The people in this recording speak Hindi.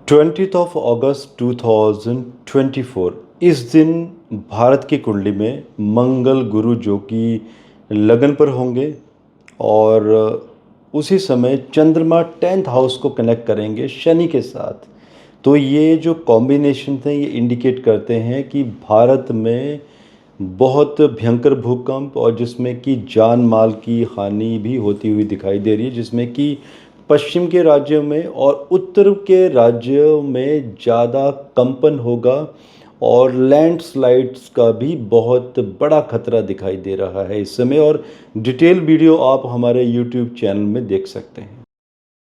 20th ऑफ अगस्त 2024 इस दिन भारत की कुंडली में मंगल गुरु जो कि लगन पर होंगे और उसी समय चंद्रमा 10th हाउस को कनेक्ट करेंगे शनि के साथ। तो ये जो कॉम्बिनेशन थे ये इंडिकेट करते हैं कि भारत में बहुत भयंकर भूकंप और जिसमें कि जान माल की हानि भी होती हुई दिखाई दे रही है, जिसमें कि पश्चिम के राज्यों में और उत्तर के राज्यों में ज़्यादा कंपन होगा और लैंडस्लाइड्स का भी बहुत बड़ा खतरा दिखाई दे रहा है इस समय। और डिटेल वीडियो आप हमारे यूट्यूब चैनल में देख सकते हैं।